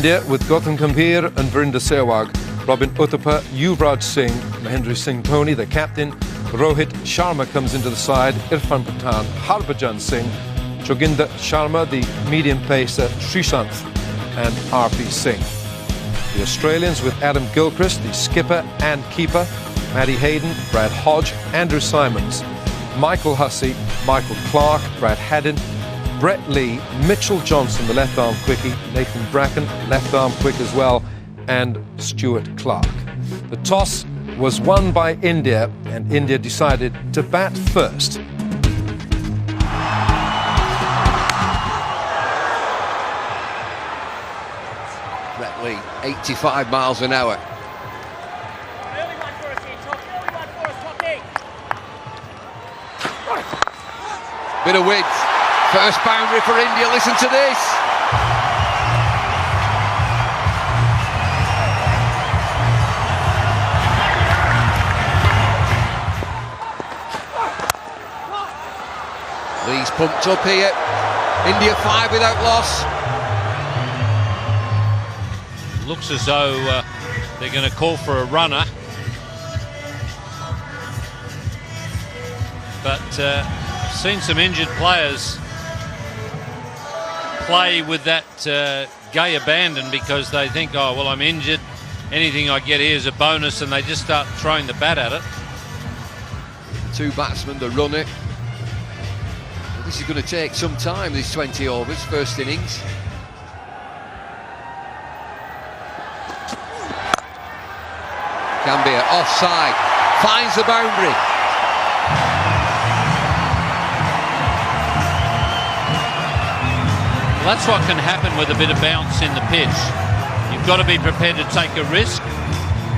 India with Gautam Gambhir and Virinder Sehwag, Robin Uthappa, Yuvraj Singh, Mahendra Singh Dhoni, the captain. Rohit Sharma comes into the side, Irfan Pathan, Harbhajan Singh, Joginder Sharma, the medium pacer, Srishant and RP Singh. The Australians with Adam Gilchrist, the skipper and keeper, Matty Hayden, Brad Hodge, Andrew Simons, Michael Hussey, Michael Clark, Brad Haddin, Brett Lee, Mitchell Johnson, the left-arm quickie, Nathan Bracken, left-arm quick as well, and Stuart Clark. The toss was won by India, and India decided to bat first. Brett Lee, 85 miles an hour. Bit of width. First boundary for India, listen to this. Lee's pumped up here. India 5 without loss. Looks as though they're going to call for a runner. But I've seen some injured players play with that gay abandon because they think, oh, well, I'm injured. Anything I get here is a bonus, and they just start throwing the bat at it. Two batsmen, the runner. Well, this is going to take some time, these 20 overs, first innings. Gambhir offside, finds the boundary. Well, that's what can happen with a bit of bounce in the pitch. You've got to be prepared to take a risk.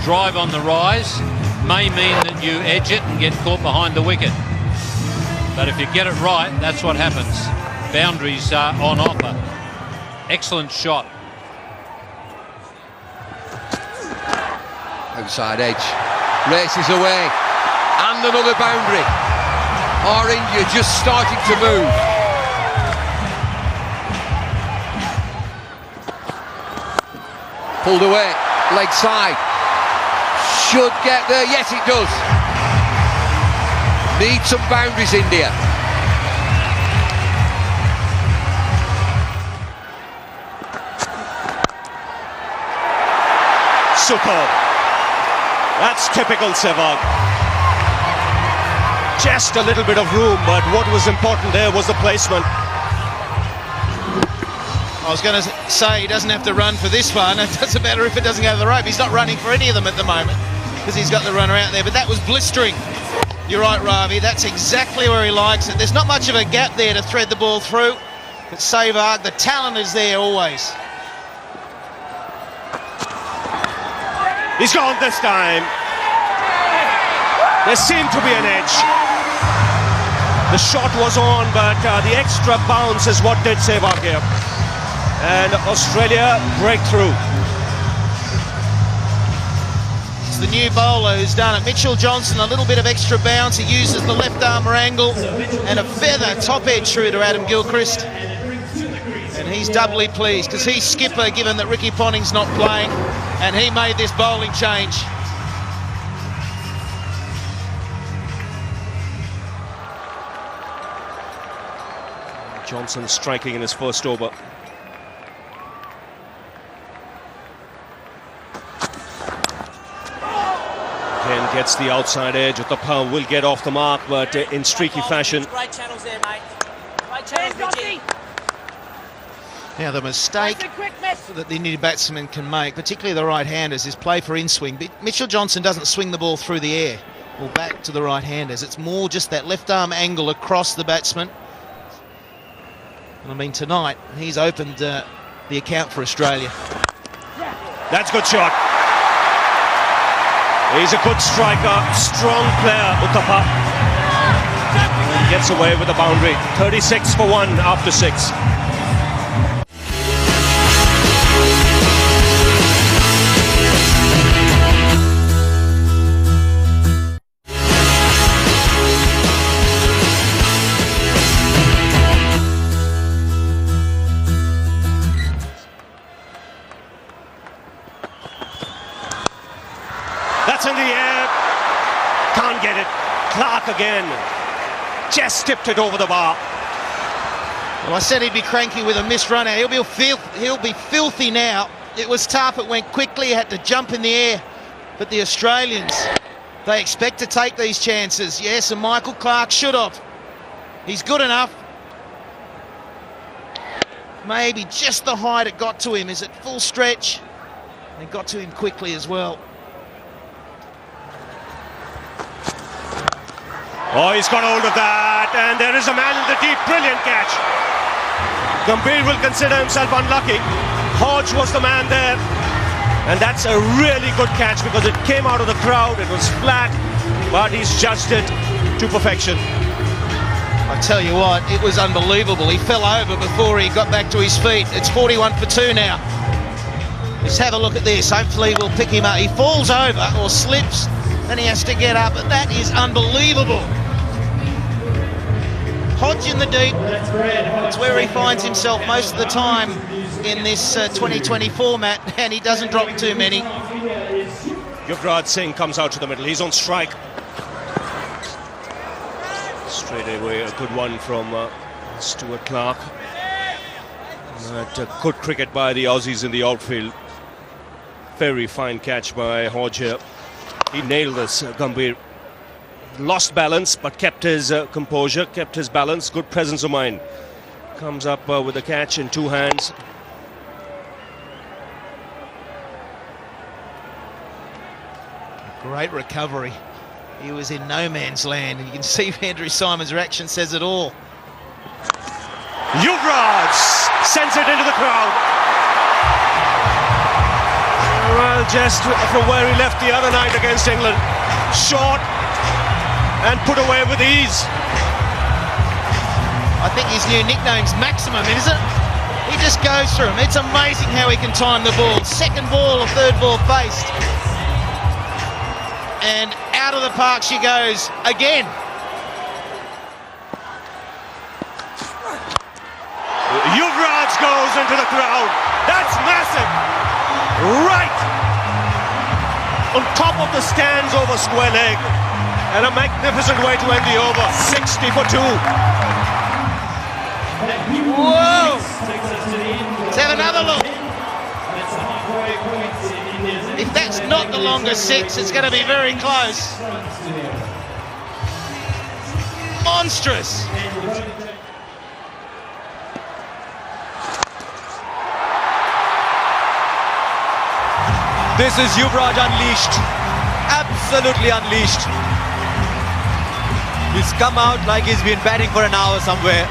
Drive on the rise may mean that you edge it and get caught behind the wicket. But if you get it right, that's what happens. Boundaries are on offer. Excellent shot. Outside edge, races away, and another boundary. Or India just starting to move. Pulled away, leg side. Should get there, yes it does. Need some boundaries, India. Superb. That's typical Sehwag. Just a little bit of room, but what was important there was the placement. I was going to say he doesn't have to run for this one. It doesn't matter if it doesn't go to the rope. He's not running for any of them at the moment because he's got the runner out there. But that was blistering. You're right, Ravi. That's exactly where he likes it. There's not much of a gap there to thread the ball through. But Sehwag, the talent is there always. He's gone this time. There seemed to be an edge. The shot was on, but the extra bounce is what did Sehwag here. And Australia break through. It's the new bowler who's done it. Mitchell Johnson, a little bit of extra bounce. He uses the left armour angle and a feather top edge through to Adam Gilchrist. And he's doubly pleased because he's skipper, given that Ricky Ponting's not playing, and he made this bowling change. Johnson striking in his first over. Again gets the outside edge. Uthappa will get off the mark, but in streaky fashion. Right channels there, mate. Right channels, Richie. Now the mistake that the Indian batsmen can make, particularly the right-handers, is play for in-swing. But Mitchell Johnson doesn't swing the ball through the air or back to the right-handers. It's more just that left-arm angle across the batsman. And I mean, tonight, he's opened the account for Australia. That's a good shot. He's a good striker, strong player, Uthappa. And gets away with the boundary. 36 for 1 after 6. It's in the air. Can't get it. Clark again. Just tipped it over the bar. Well, I said he'd be cranky with a missed runner. He'll be filthy now. It was tough. It went quickly. He had to jump in the air. But the Australians, they expect to take these chances. Yes, and Michael Clark should have. He's good enough. Maybe just the height it got to him. Is it full stretch? It got to him quickly as well. Oh, he's got hold of that, and there is a man in the deep. Brilliant catch. Gambhir will consider himself unlucky. Hodge was the man there, and that's a really good catch because it came out of the crowd. It was flat, but he's judged it to perfection. I tell you what, it was unbelievable. He fell over before he got back to his feet. It's 41 for 2 now. Let's have a look at this. Hopefully we'll pick him up. He falls over or slips, then he has to get up. But that is unbelievable. Hodge in the deep. It's where he finds himself most of the time in this 2020 format, and he doesn't drop too many. Yuvraj Singh comes out to the middle. He's on strike. Straight away, a good one from Stuart Clark. Good cricket by the Aussies in the outfield. Very fine catch by Hodge here. He nailed this, Gambhir. Lost balance, but kept his composure, kept his balance. Good presence of mind. Comes up with the catch in 2 hands. Great recovery. He was in no man's land, and you can see Andrew Symon's reaction says it all. Yuvraj sends it into the crowd. Well, just from where he left the other night against England. Short and put away with ease. I think his new nickname's Maximum, isn't it? He just goes through them. It's amazing how he can time the ball. Second ball or third ball faced. And out of the park she goes again. Yuvraj goes into the crowd. That's massive. Right on top of the stands over square leg. And a magnificent way to end the over. 60 for 2. Whoa! Let's have another look. If that's not the longest 6, it's going to be very close. Monstrous. This is Yuvraj unleashed. Absolutely unleashed. He's come out like he's been batting for an hour somewhere.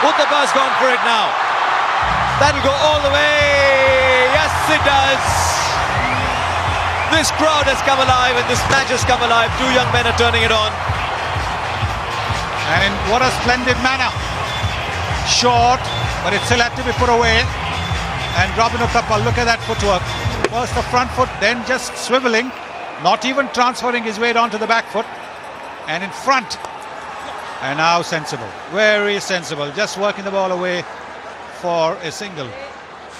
Uthappa's gone for it now. That'll go all the way. Yes, it does. This crowd has come alive and this match has come alive. 2 young men are turning it on. And in what a splendid manner. Short, but it still had to be put away. And Robin Uthappa, look at that footwork. First the front foot, then just swiveling. Not even transferring his weight onto the back foot. And in front. And now sensible. Very sensible. Just working the ball away for a single.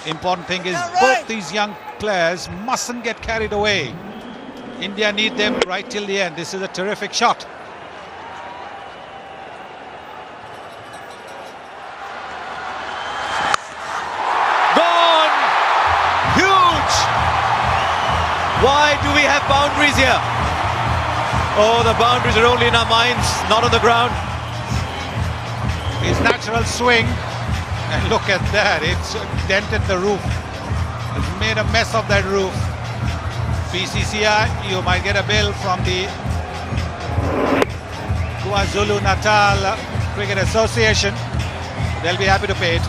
Important thing is both these young players mustn't get carried away. India need them right till the end. This is a terrific shot. Gone! Huge! Why do we have boundaries here? Oh, the boundaries are only in our minds, not on the ground. His natural swing, and look at that, it's dented the roof. It's made a mess of that roof. BCCI, you might get a bill from the KwaZulu-Natal Cricket Association. They'll be happy to pay it.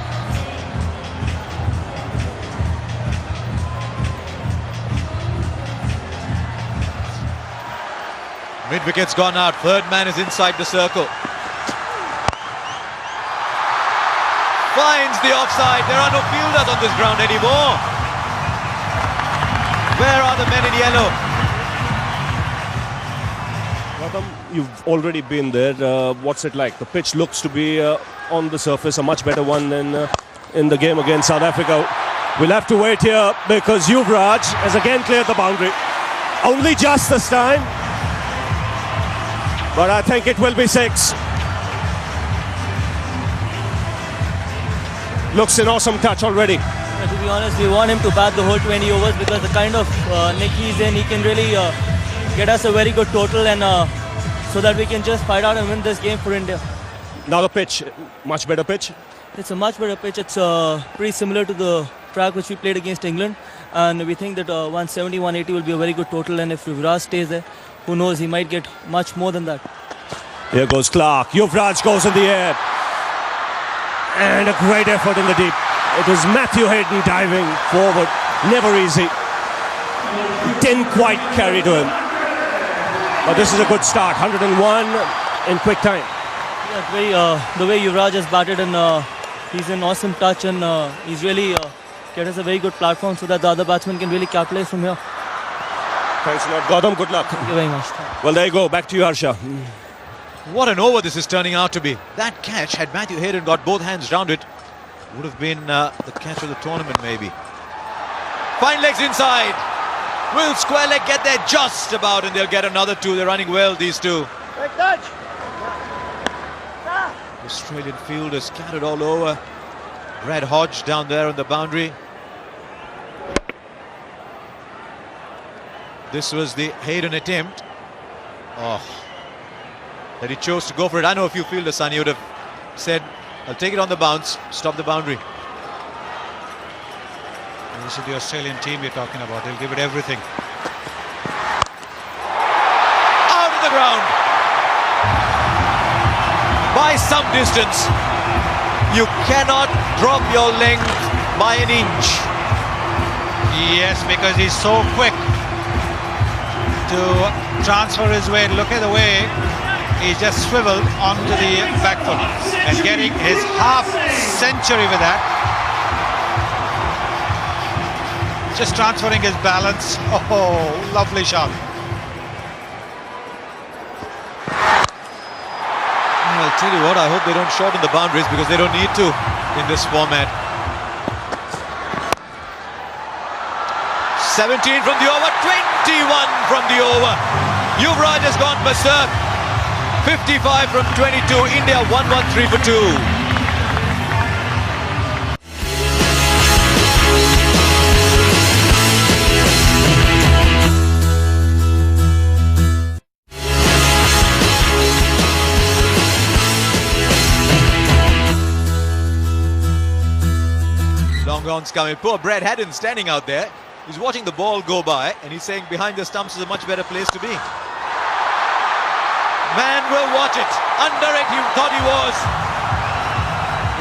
Mid-wicket's gone out. Third man is inside the circle. Finds the offside. There are no fielders on this ground anymore. Where are the men in yellow? Gautam, you've already been there. What's it like? The pitch looks to be on the surface a much better one than in the game against South Africa. We'll have to wait here because Yuvraj has again cleared the boundary. Only just this time. But I think it will be 6. Looks an awesome touch already. To be honest, we want him to bat the whole 20 overs because the kind of nick he's in, he can really get us a very good total, and so that we can just fight out and win this game for India. Now the pitch, much better pitch. It's a much better pitch. It's pretty similar to the track which we played against England, and we think that 170, 180 will be a very good total, and if Yuvraj stays there, who knows, he might get much more than that. Here goes Clark. Yuvraj goes in the air. And a great effort in the deep. It was Matthew Hayden diving forward. Never easy. Didn't quite carry to him. But this is a good start. 101 in quick time. Yeah, the way Yuvraj has batted, and he's an awesome touch, and he's really get us a very good platform so that the other batsmen can really capitalize from here. Thanks a lot, Gautam. Good luck. Thank you very much. Well, there you go. Back to you, Harsha. What an over this is turning out to be. That catch, had Matthew Hayden got both hands round it, would have been the catch of the tournament maybe. Fine legs inside. Will square leg get there just about, and they'll get another 2. They're running well, these two. Australian fielder scattered all over. Brad Hodge down there on the boundary. This was the Hayden attempt. Oh, that he chose to go for it. I know if you fielders, Sunny, would have said, I'll take it on the bounce, stop the boundary. And this is the Australian team you're talking about. They'll give it everything. Out of the ground. By some distance. You cannot drop your length by an inch. Yes, because he's so quick to transfer his weight. Look at the way he just swiveled onto the back foot and getting his half century with that. Just transferring his balance. Oh, lovely shot. I'll tell you what, I hope they don't shorten the boundaries because they don't need to in this format. 17 from the over, 21 from the over. Yuvraj has gone berserk. 55 from 22. India 113 for 2. Long on's coming. Poor Brad Haddin standing out there. He's watching the ball go by and he's saying behind the stumps is a much better place to be. Man will watch it. Under it he thought he was.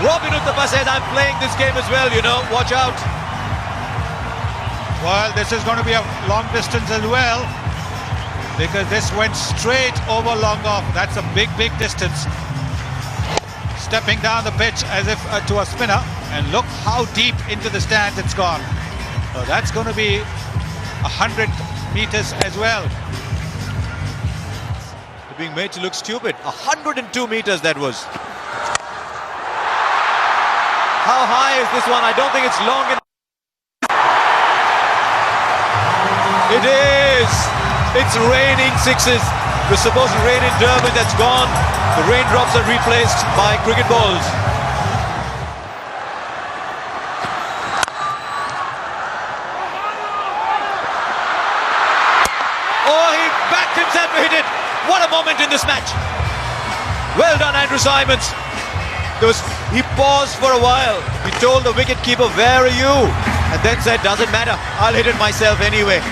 Robin Uthappa says, I'm playing this game as well, you know. Watch out. Well, this is going to be a long distance as well, because this went straight over long off. That's a big, big distance. Stepping down the pitch as if to a spinner. And look how deep into the stands it's gone. So that's going to be 100 meters as well. They're being made to look stupid. 102 meters that was. How high is this one? I don't think it's long enough. It is. It's raining sixes. It was supposed to rain in Durban. That's gone. The raindrops are replaced by cricket balls. Himself to hit it. What a moment in this match. Well done, Andrew Symonds. He paused for a while. He told the wicketkeeper, where are you? And then said, doesn't matter, I'll hit it myself anyway.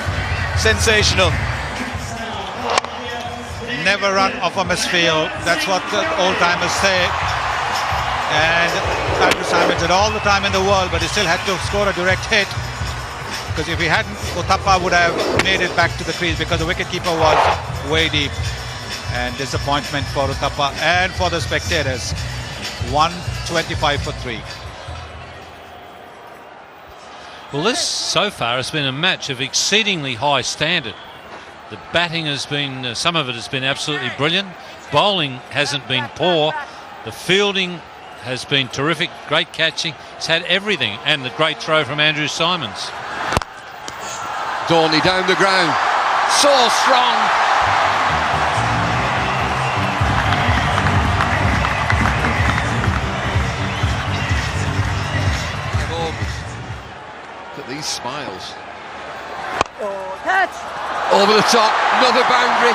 Sensational. Never run off a misfield. That's what the old-timers say. And Andrew Symonds had all the time in the world, but he still had to score a direct hit. Because if he hadn't, Uthappa would have made it back to the crease because the wicketkeeper was way deep. And disappointment for Uthappa and for the spectators. 125 for 3. Well, this so far has been a match of exceedingly high standard. The batting has been, some of it has been absolutely brilliant. Bowling hasn't been poor. The fielding has been terrific. Great catching. He's had everything, and the great throw from Andrew Symonds. Dorney down the ground. So strong. Look at these smiles. Catch! Over the top, another boundary.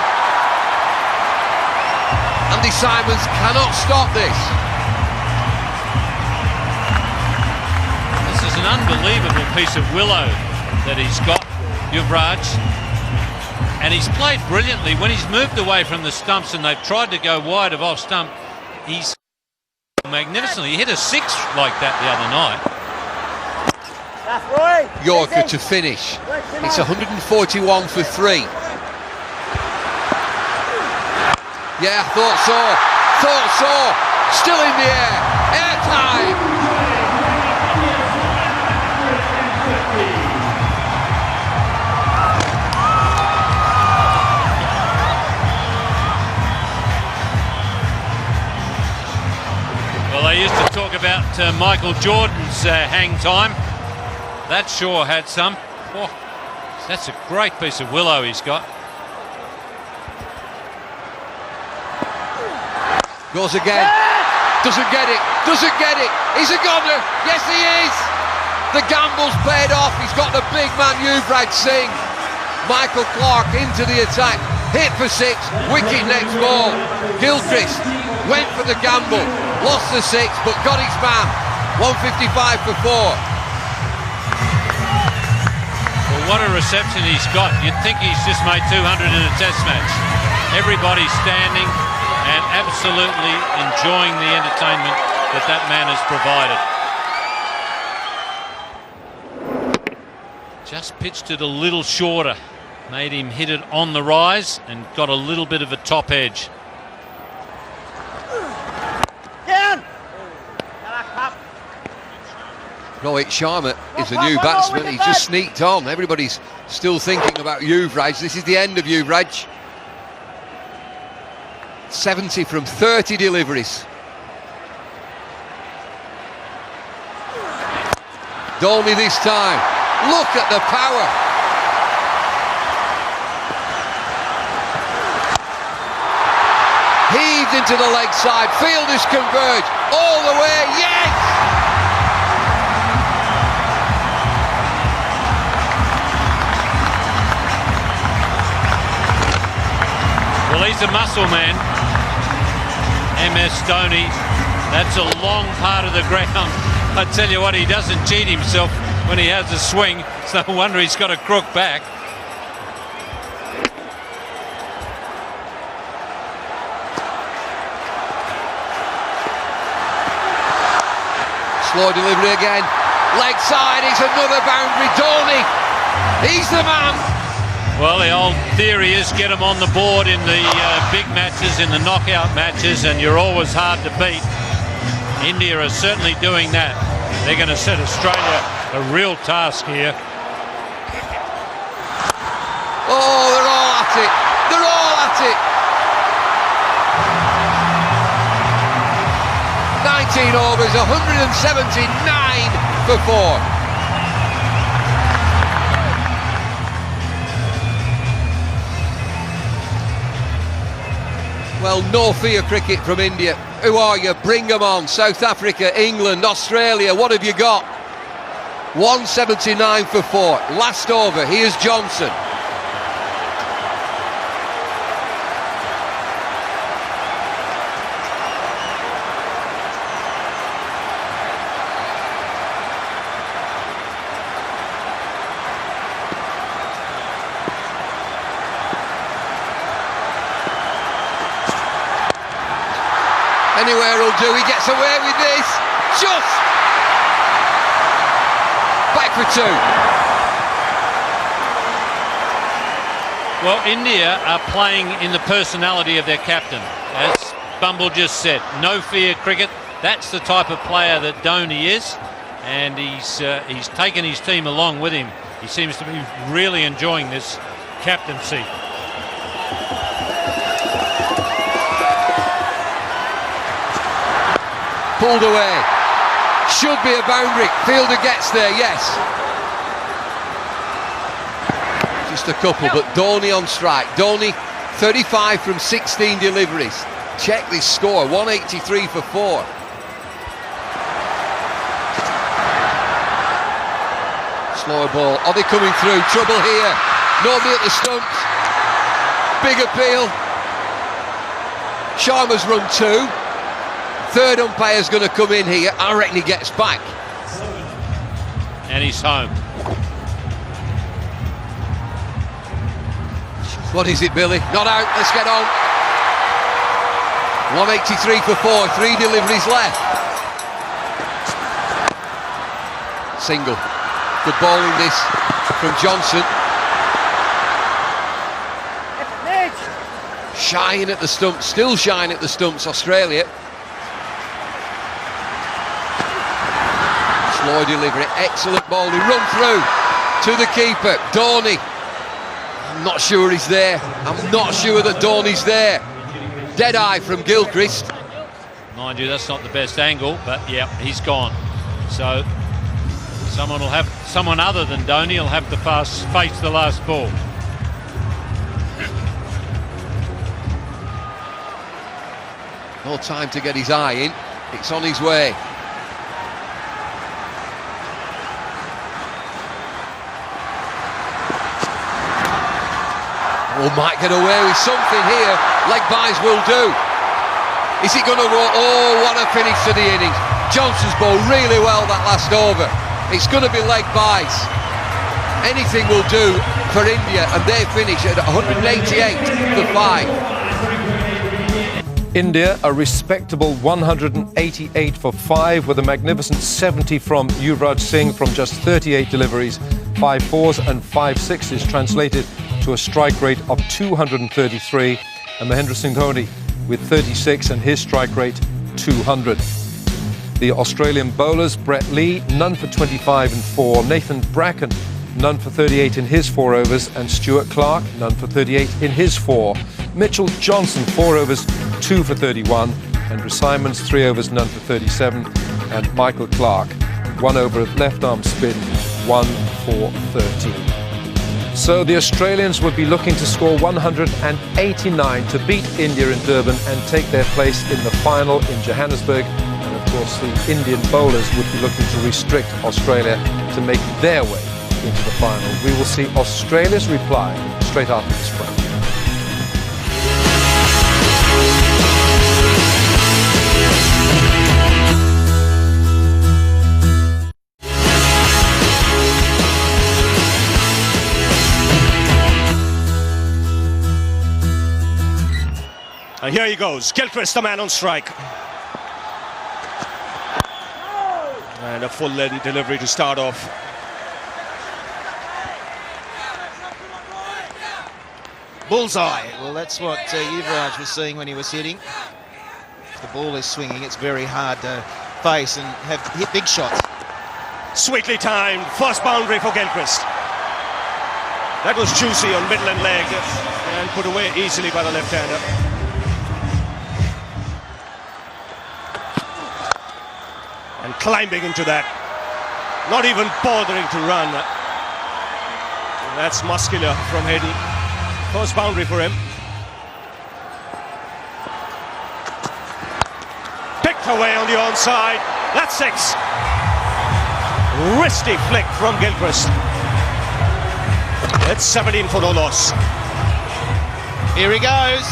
Andy Symonds cannot stop this. This is an unbelievable piece of willow that he's got, Yuvraj. And he's played brilliantly. When he's moved away from the stumps and they've tried to go wide of off stump, he's magnificently. He hit a 6 like that the other night. Yorker to finish. It's 141 for 3. Yeah, thought so. Still in the air. Air time. Well, they used to talk about Michael Jordan's hang time. That sure had some. Oh, that's a great piece of willow he's got. Goes again. Doesn't get it. He's a goner. Yes, he is. The gamble's paid off. He's got the big man Yuvraj Singh. Michael Clark into the attack. Hit for 6. Wicket next ball. Gilchrist went for the gamble. Lost the 6, but got his man. 155 for 4. What a reception he's got. You'd think he's just made 200 in a test match. Everybody's standing and absolutely enjoying the entertainment that man has provided. Just pitched it a little shorter. Made him hit it on the rise and got a little bit of a top edge. Rohit Sharma is a new batsman. He's just sneaked on. Everybody's still thinking about Yuvraj. This is the end of Yuvraj. 70 from 30 deliveries. Dorney this time. Look at the power. Heaved into the leg side. Fielders converge all the way. Yes! Well, he's a muscle man, MS Dhoni. That's a long part of the ground. I tell you what, he doesn't cheat himself when he has a swing. It's no wonder he's got a crook back. Slow delivery again. Leg side, it's another boundary. Dhoni, he's the man. Well, the old theory is get them on the board in the big matches, in the knockout matches, and you're always hard to beat. India are certainly doing that. They're going to set Australia a real task here. Oh, they're all at it. They're all at it. 19 overs, 179 for 4. Well, no fear cricket from India. Who are you? Bring them on. South Africa, England, Australia, what have you got? 179 for 4. Last over, here's Johnson. Anywhere will do. He gets away with this. Just back for 2. Well, India are playing in the personality of their captain. As Bumble just said, no fear cricket. That's the type of player that Dhoni is, and he's taken his team along with him. He seems to be really enjoying this captaincy. pulled away. Should be a boundary. Fielder gets there, yes. Just a couple, but Dhoni on strike. Dhoni, 35 from 16 deliveries. Check this score, 183 for 4. Slower ball. Are they coming through? Trouble here. Nobody at the stumps. Big appeal. Sharma's run 2. Third umpire's going to come in here. I reckon he gets back. And he's home. What is it, Billy? Not out. Let's get on. 183 for 4. 3 deliveries left. Single. Good ball in this from Johnson. Shying at the stumps. Still shying at the stumps, Australia. Slow delivery. Excellent ball. He run through to the keeper. Dhoni. I'm not sure he's there. I'm not sure that Dhoni's there. Dead eye from Gilchrist. Mind you, that's not the best angle, but yeah, he's gone. So someone other than Dhoni will have to face the last ball. No time to get his eye in. It's on his way. Oh, might get away with something here. Leg buys will do. Is it going to go? Oh, what a finish to the innings. Johnson's bowled really well that last over. It's going to be leg buys. Anything will do for India, and they finish at 188 for 5. India, a respectable 188 for 5 with a magnificent 70 from Yuvraj Singh from just 38 deliveries, 5 fours and 5 sixes, translated to a strike rate of 233, and Mahendra Singh Dhoni with 36 and his strike rate 200. The Australian bowlers, Brett Lee, none for 25 and 4, Nathan Bracken, none for 38 in his 4 overs, and Stuart Clark, none for 38 in his 4. Mitchell Johnson, 4 overs, 2 for 31, Andrew Simons, 3 overs, none for 37, and Michael Clark, 1 over of left-arm spin, 1 for 13. So the Australians would be looking to score 189 to beat India in Durban and take their place in the final in Johannesburg. And of course the Indian bowlers would be looking to restrict Australia to make their way into the final. We will see Australia's reply straight after this break. And here he goes, Gilchrist, the man on strike. And a full-length delivery to start off. Bullseye. Well, that's what Yuvraj was seeing when he was hitting. If the ball is swinging, it's very hard to face and hit big shots. Sweetly timed, first boundary for Gilchrist. That was juicy on middle and leg and put away easily by the left-hander. And climbing into that, not even bothering to run. And that's muscular from Hayden. First boundary for him. Picked away on the onside. That's 6. Wristy flick from Gilchrist. It's 17 for no loss. Here he goes.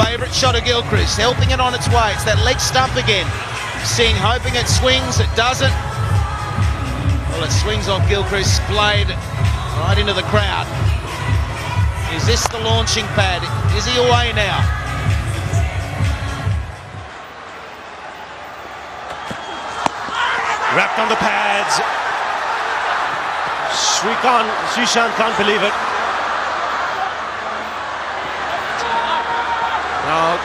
Favourite shot of Gilchrist, helping it on its way. It's that leg stump again. Singh hoping it swings, it doesn't. Well, it swings off Gilchrist's blade right into the crowd. Is this the launching pad? Is he away now? Wrapped on the pads. Srishant can't believe it. Now,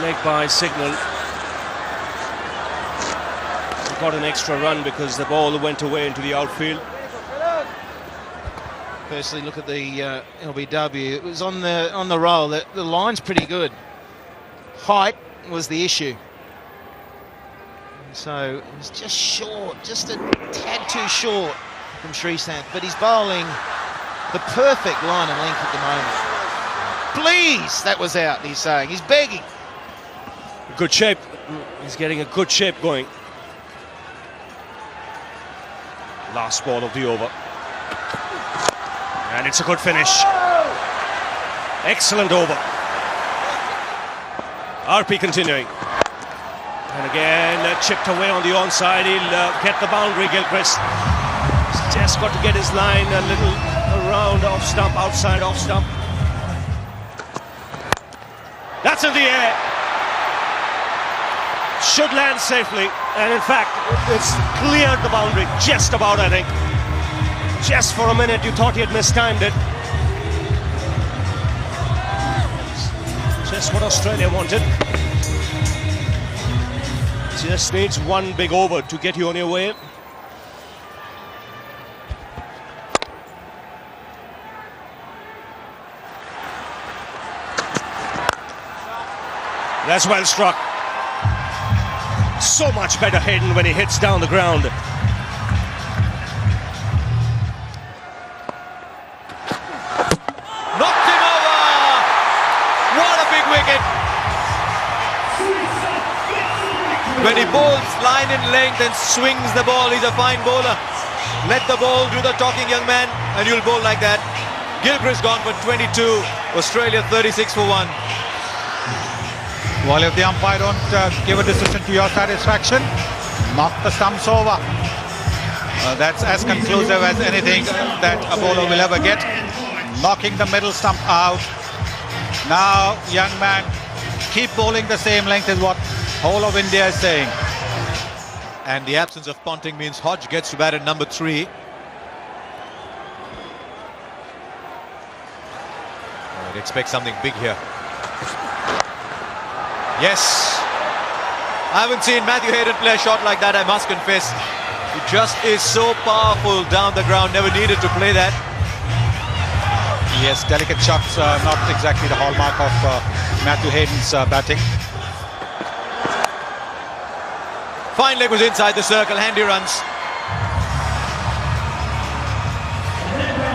leg by signal. Got an extra run because the ball went away into the outfield. Firstly, look at the LBW. It was on the roll. The line's pretty good. Height was the issue. So it was just short, just a tad too short from Sreesanth, but he's bowling the perfect line and length at the moment. Please, that was out, he's saying. He's begging. Good shape. He's getting a good shape going. Last ball of the over. And it's a good finish. Excellent over. RP continuing. And again, chipped away on the onside. He'll get the boundary, Gilchrist. He's just got to get his line a little around off stump, outside off stump. That's in the air. Should land safely. And in fact, it's cleared the boundary. Just about, I think. Just for a minute, you thought he had mistimed it. Just what Australia wanted. Just needs one big over to get you on your way. That's well struck. So much better Hayden when he hits down the ground. Knocked him over! What a big wicket! When he bowls line and length and swings the ball, he's a fine bowler. Let the ball do the talking, young man, and you'll bowl like that. Gilchrist gone for 22, Australia 36 for 1. Well, if the umpire don't give a decision to your satisfaction, knock the stumps over. That's as conclusive as anything that a bowler will ever get. Knocking the middle stump out. Now, young man, keep bowling the same length is what whole of India is saying. And the absence of Ponting means Hodge gets to bat at number 3. I'd expect something big here. Yes. I haven't seen Matthew Hayden play a shot like that, I must confess. He just is so powerful down the ground, never needed to play that. Yes, delicate shots, not exactly the hallmark of Matthew Hayden's batting. Fine leg was inside the circle, handy runs.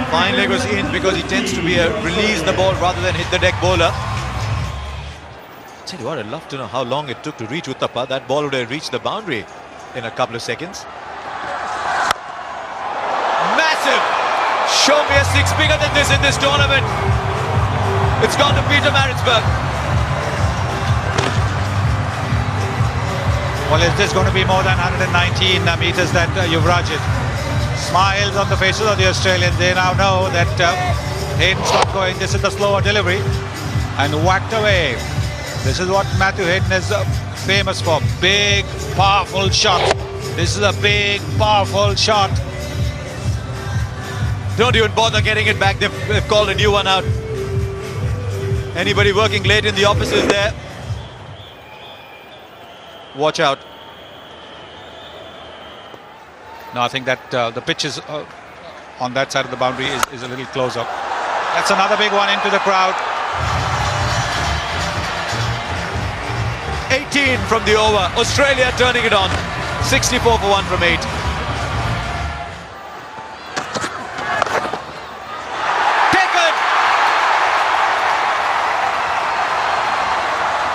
Fine leg was in because he tends to be a release the ball rather than hit the deck bowler. Tell you what, I'd love to know how long it took to reach Uthappa. That ball would have reached the boundary in a couple of seconds. Massive! Show me a 6 bigger than this in this tournament. It's gone to Peter Maritzburg. Well, is this going to be more than 119 meters that Yuvraj hit? Smiles on the faces of the Australians. They now know that Hayden's not going. This is the slower delivery. And whacked away. This is what Matthew Hayden is famous for. Big, powerful shot. This is a big, powerful shot. Don't even bother getting it back. They've called a new one out. Anybody working late in the offices there? Watch out. No, I think that the pitch is on that side of the boundary is a little closer. That's another big one into the crowd. 18 from the over. Australia turning it on. 64 for 1 from 8. Taken!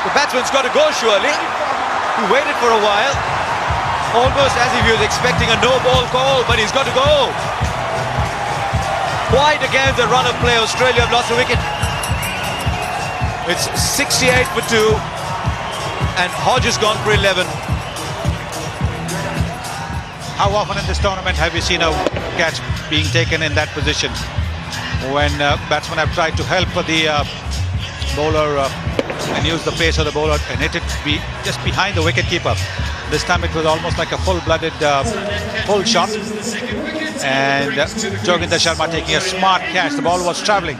The batsman's got to go surely. He waited for a while. Almost as if he was expecting a no-ball call, but he's got to go. Wide against the run of play. Australia have lost a wicket. It's 68 for 2. And Hodge has gone for 11. How often in this tournament have you seen a catch being taken in that position? When batsmen have tried to help the bowler and use the pace of the bowler and hit it just behind the wicketkeeper. This time it was almost like a full-blooded full shot. And Joginder Sharma taking a smart catch. The ball was travelling.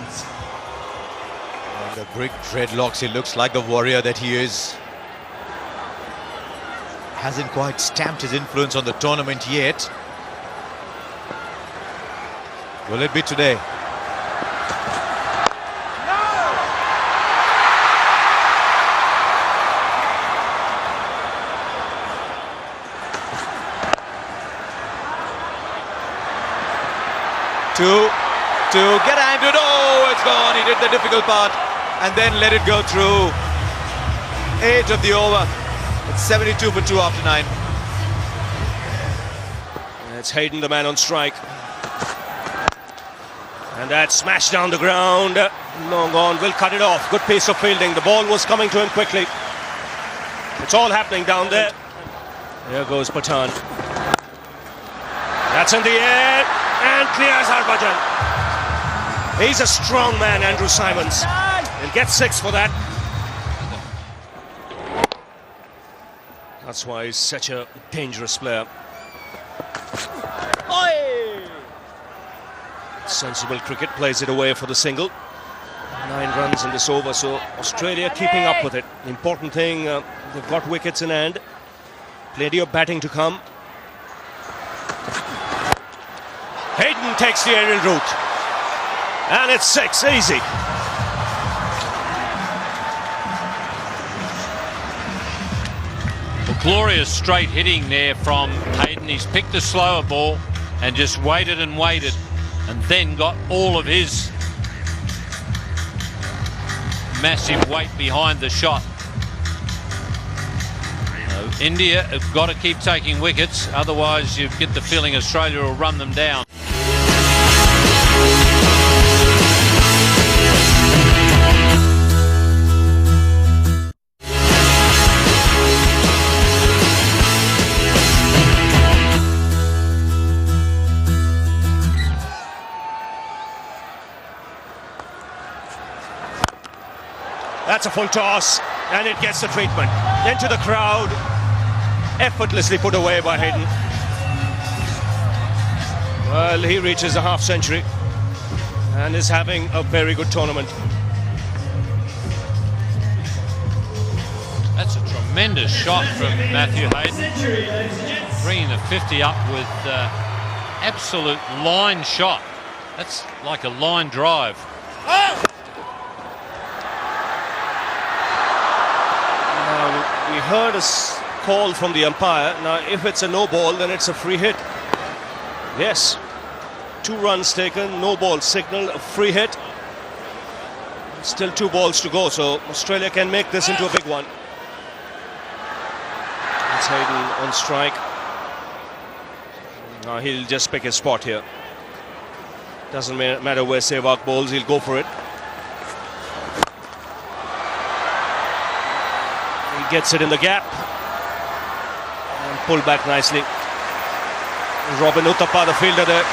The brick dreadlocks, he looks like the warrior that he is. Hasn't quite stamped his influence on the tournament yet. Will it be today? to get handed. Oh, it's gone. He did the difficult part and then let it go through. 8 of the over. It's 72 for 2 after 9. It's Hayden, the man on strike. And that smashed down the ground. Long on, will cut it off. Good piece of fielding. The ball was coming to him quickly. It's all happening down there. There goes Pathan. That's in the air and clears Harbhajan. He's a strong man, Andrew Symonds. And gets 6 for that. That's why he's such a dangerous player. Sensible cricket, plays it away for the single. 9 runs in this over, so Australia keeping up with it. The important thing, they've got wickets in hand. Plenty of batting to come. Hayden takes the aerial route. And it's 6, easy. Well, glorious straight hitting there from Hayden. He's picked a slower ball and just waited and waited, and then got all of his massive weight behind the shot. India have got to keep taking wickets, otherwise you get the feeling Australia will run them down. That's a full toss, and it gets the treatment. Into the crowd, effortlessly put away by Hayden. Well, he reaches a half century and is having a very good tournament. That's a tremendous shot from Matthew Hayden, bringing the 50 up with absolute line shot. That's like a line drive. We heard a call from the umpire. Now, if it's a no ball, then it's a free hit. Yes. 2 runs taken, no ball signal, a free hit. Still 2 balls to go, so Australia can make this into a big one. It's Hayden on strike. Now he'll just pick his spot here. Doesn't matter where Sehwag bowls, he'll go for it. Gets it in the gap and pulled back nicely. Robin Uthappa, the fielder there.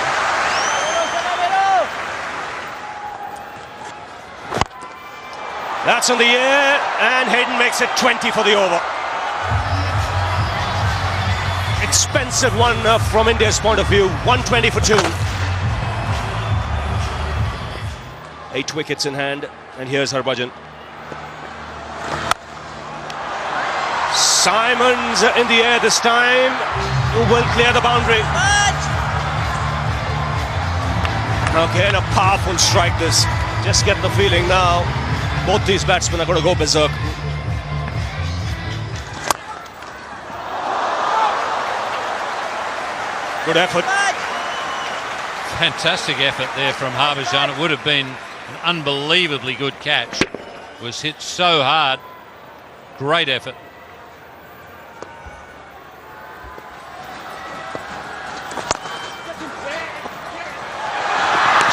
That's in the air, and Hayden makes it 20 for the over. Expensive one from India's point of view. 120 for 2. 8 wickets in hand, and here's Harbhajan. Symonds in the air this time, will clear the boundary. Again, a powerful strike this. Just get the feeling now, both these batsmen are going to go berserk. Good effort. Fantastic effort there from Harbhajan. It would have been an unbelievably good catch. It was hit so hard. Great effort.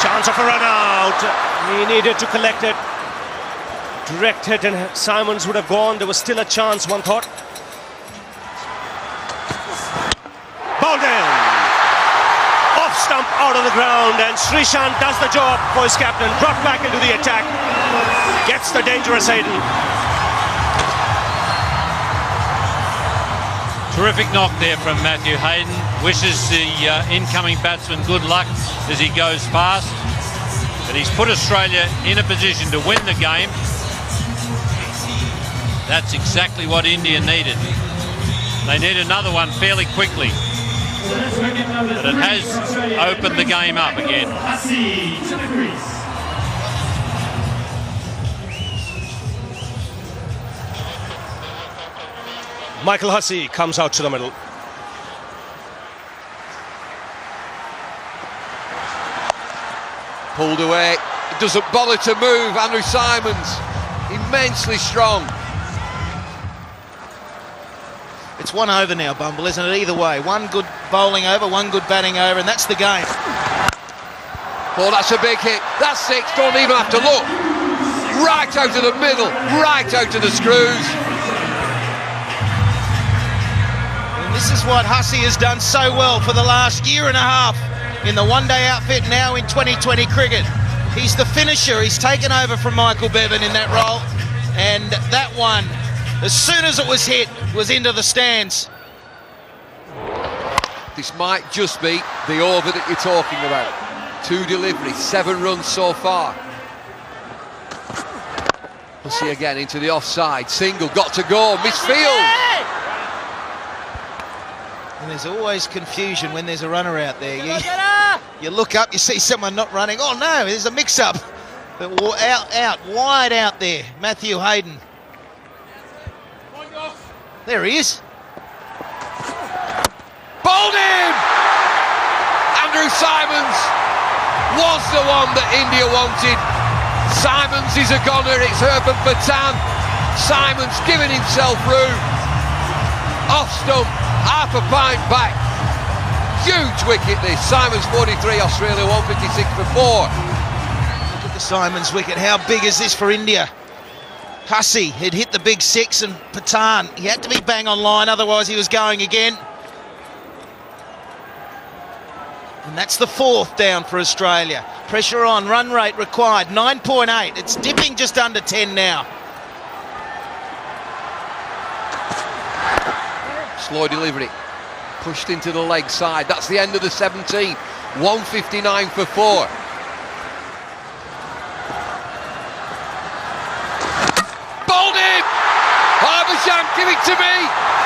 Chance of a run out. He needed to collect it. Direct hit, and Symonds would have gone. There was still a chance, one thought. Bowled in. Off stump, out of the ground, and Srishant does the job for his captain. Brought back into the attack. Gets the dangerous Hayden. Terrific knock there from Matthew Hayden. Wishes the incoming batsman good luck as he goes past. But he's put Australia in a position to win the game. That's exactly what India needed. They need another one fairly quickly. But it has opened the game up again. Michael Hussey comes out to the middle. Pulled away, doesn't bother to move. Andrew Symonds, immensely strong. It's 1 over now, Bumble, isn't it? Either way, one good bowling over, one good batting over, and that's the game. Oh, that's a big hit. That's 6, don't even have to look. Right out of the middle, right out of the screws. And this is what Hussey has done so well for the last year and a half in the one-day outfit, now in 2020 cricket. He's the finisher. He's taken over from Michael Bevan in that role, and that one, as soon as it was hit, was into the stands. This might just be the over that you're talking about. 2 deliveries, 7 runs so far. We'll see again into the offside. Single, got to go, misfield. And there's always confusion when there's a runner out there. You look up, you see someone not running. Oh no, there's a mix-up. But wide out there, Matthew Hayden. There he is. Bowled him! Andrew Symonds was the one that India wanted. Symonds is a goner, it's Irfan Pathan. Symonds giving himself room. Off stump, half a pint back. Huge wicket this. Symonds 43, Australia 156 for 4. Look at the Symonds wicket. How big is this for India? Hussey had hit the big 6 and Pathan, he had to be bang on line, otherwise he was going again. And that's the 4th down for Australia. Pressure on, run rate required, 9.8. It's dipping just under 10 now. Slow delivery, pushed into the leg side. That's the end of the 17. 159 for 4. Bowled him! Harbhajan, give it to me!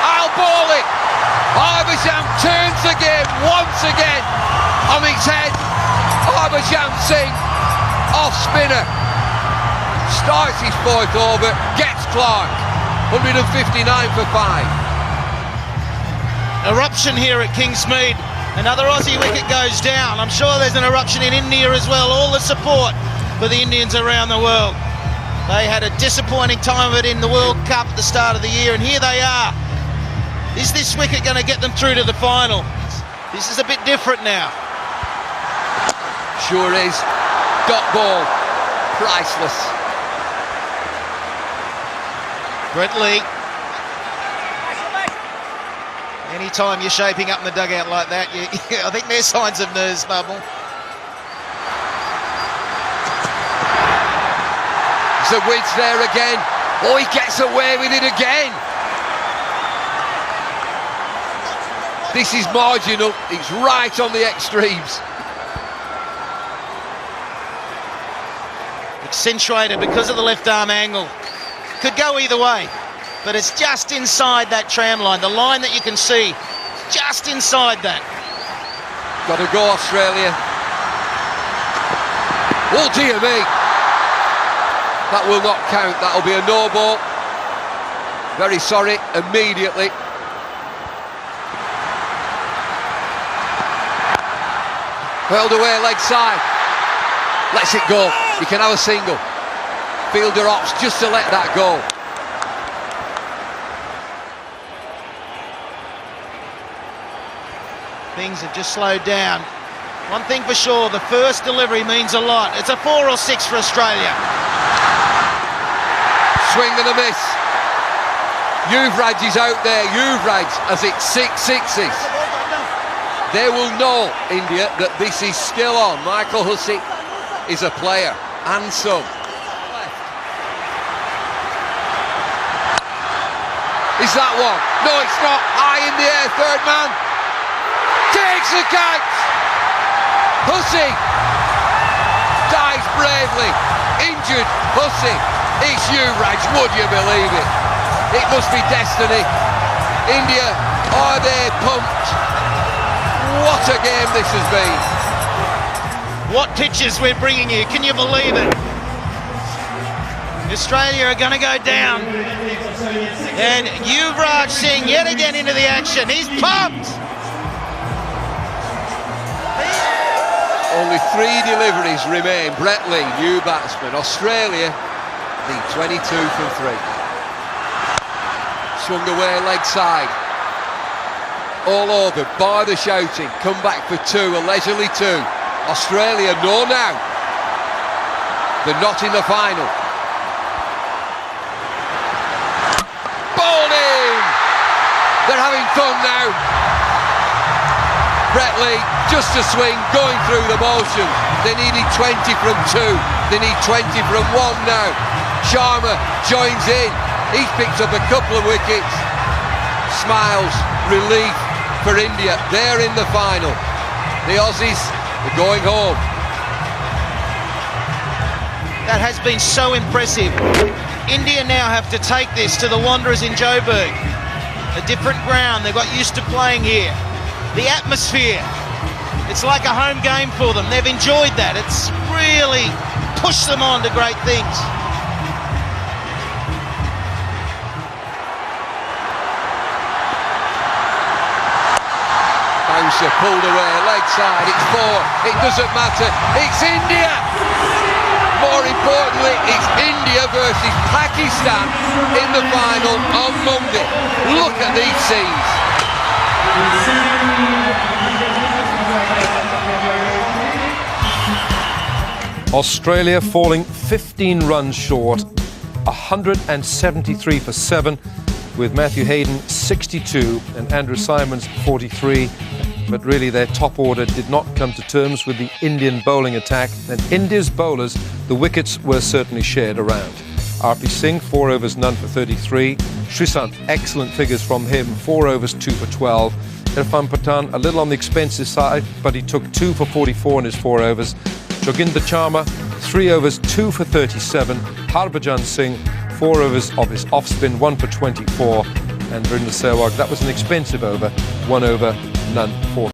I'll bowl it! Harbhajan turns the game once again on its head. Harbhajan Singh, off spinner, starts his 4th over, gets Clark. 159 for 5. Eruption here at Kingsmead. Another Aussie wicket goes down. I'm sure there's an eruption in India as well. All the support for the Indians around the world. They had a disappointing time of it in the World Cup at the start of the year, and here they are. Is this wicket going to get them through to the final? This is a bit different now. Sure is. Dot ball. Priceless. Brett Lee. Anytime you're shaping up in the dugout like that, I think there's signs of nerves, Bubble. The width there again. Oh, he gets away with it again. This is marginal. It's right on the extremes. Accentuated because of the left arm angle. Could go either way, but it's just inside that tram line. The line that you can see, just inside that. Got to go, Australia. Oh, dear me. That will not count. That'll be a no ball. Very sorry, immediately. Hurled away, leg side. Lets it go. You can have a single. Fielder opts just to let that go. Things have just slowed down. One thing for sure, the first delivery means a lot. It's a 4 or 6 for Australia. Swing and a miss. Yuvraj is out there. Yuvraj has it 6 sixes. They will know, India, that this is still on. Michael Hussey is a player, and some. Is that one? No, it's not. High in the air, third man. Takes the catch. Hussey dies bravely. Injured Hussey. It's Yuvraj, would you believe it? It must be destiny. India, are they pumped? What a game this has been. What pitches we're bringing you, can you believe it? Australia are going to go down. And Yuvraj Singh yet again into the action. He's pumped. Only 3 deliveries remain. Brett Lee, new batsman. Australia lead 22 from 3. Swung away leg side. All over, bar the shouting. Come back for 2, a leisurely 2. Australia know now they're not in the final. Bowled in! They're having fun now. Brett Lee, just a swing, going through the motions. They needed 20 from 2. They need 20 from 1 now. Sharma joins in. He's picked up a couple of wickets. Smiles, relief for India. They're in the final. The Aussies are going home. That has been so impressive. India now have to take this to the Wanderers in Joburg. A different ground, they got used to playing here. The atmosphere, it's like a home game for them. They've enjoyed that. It's really pushed them on to great things. Bouncer pulled away, leg side, it's 4, it doesn't matter, it's India! More importantly, it's India versus Pakistan in the final on Monday. Look at these scenes. Australia falling 15 runs short, 173 for 7, with Matthew Hayden 62 and Andrew Symonds 43. But really their top order did not come to terms with the Indian bowling attack, and India's bowlers, the wickets were certainly shared around. RP Singh, 4 overs, none for 33. Srisant, excellent figures from him, 4 overs, 2 for 12. Irfan Pathan, a little on the expensive side, but he took 2 for 44 in his 4 overs. Joginder Sharma, 3 overs, 2 for 37. Harbhajan Singh, 4 overs of his off-spin, 1 for 24. And Virender Sehwag, that was an expensive over, 1 over, none for